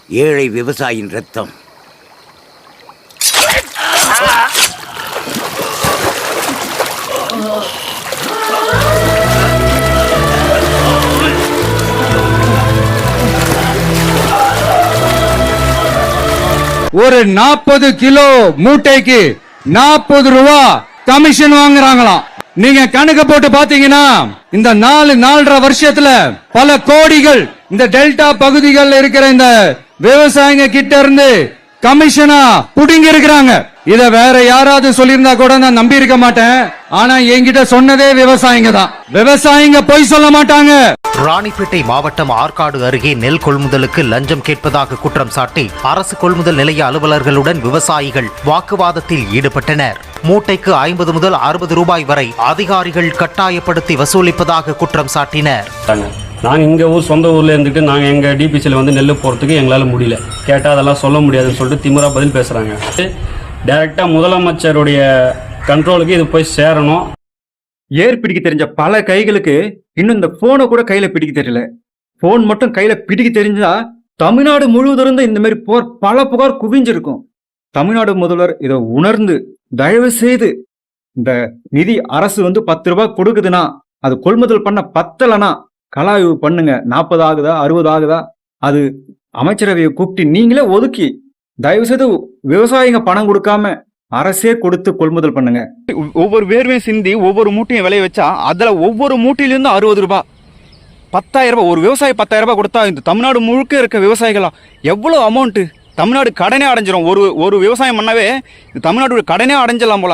ஏழை விவசாயியின் ரத்தம். ஒரு 40 கிலோ மூட்டைக்கு 40 ரூபா கமிஷன் வாங்குறாங்களாம். நீங்க கணக்கு போட்டு பாத்தீங்கன்னா இந்த 4-4.5 வருஷத்துல பல கோடிகள் இந்த டெல்டா பகுதிகளில் இருக்கிற இந்த விவசாயிங்க கிட்ட இருந்து கமிஷனா புடிங்கி இருக்கிறாங்க. இத வேற யாராவது சொல்லியிருந்தா கூட நான் நம்பி இருக்க மாட்டேன். ஆனா என்கிட்ட சொன்னதே விவசாயிங்க தான். விவசாயிங்க பொய் சொல்ல மாட்டாங்க. ராணிப்பேட்டை மாவட்டம் ஆற்காடு அருகே நெல் கொள்முதலுக்கு லஞ்சம் கேட்பதாக குற்றம் சாட்டி அரசு கொள்முதல் நிலைய அலுவலர்களுடன் விவசாயிகள் வாக்குவாதத்தில் ஈடுபட்டனர். மூட்டைக்கு 50 முதல் 60 ரூபாய் வரை அதிகாரிகள் கட்டாயப்படுத்தி வசூலிப்பதாக குற்றம் சாட்டினர். நாங்கள் இங்கே சொந்த ஊரில் இருந்துட்டு நாங்கள் எங்கள் டிபிசியில் வந்து நெல் போகிறதுக்கு எங்களால் முடியல. கேட்டால் அதெல்லாம் சொல்ல முடியாதுன்னு சொல்லிட்டு திமிரா பதில் பேசுகிறாங்க. டைரெக்டாக முதலமைச்சருடைய கண்ட்ரோலுக்கு இது போய் சேரணும். ஏர் பிடிக்க தெரிஞ்ச பல கைகளுக்கு இன்னும் இந்த போனை கூட கையில பிடிக்க தெரியல. போன் மட்டும் கையில பிடிக்க தெரிஞ்சா தமிழ்நாடு முழுவதும் இந்த மாதிரி பல புகார் குவிஞ்சிருக்கும். தமிழ்நாடு முதல்வர் இதை உணர்ந்து தயவு செய்து இந்த நிதி அரசு 10 ரூபாய் கொடுக்குதுன்னா அது கொள்முதல் பண்ண பத்தலனா கலாய்வு பண்ணுங்க. 40 ஆகுதா 60 ஆகுதா அது அமைச்சரவையை கூப்பிட்டு நீங்களே ஒதுக்கி தயவு செய்து விவசாயிங்க பணம் கொடுக்காம அரசே கொடுத்து கொள்முதல் பண்ணுங்க. ஒவ்வொரு வேர்வையும் சிந்தி ஒவ்வொரு மூட்டையும் விளைய வச்சா அதுல ஒவ்வொரு மூட்டையிலிருந்து 60 ரூபாய் 10,000 ரூபாய். ஒரு விவசாயி 10,000 ரூபாய் கொடுத்தா இந்த தமிழ்நாடு முழுக்க இருக்க விவசாயிகளா எவ்வளவு அமௌண்ட்? தமிழ்நாடு கடனே அடைஞ்சிரும். ஒரு விவசாயம் பண்ணவே தமிழ்நாடு கடனே அடைஞ்சிடலாம் போல.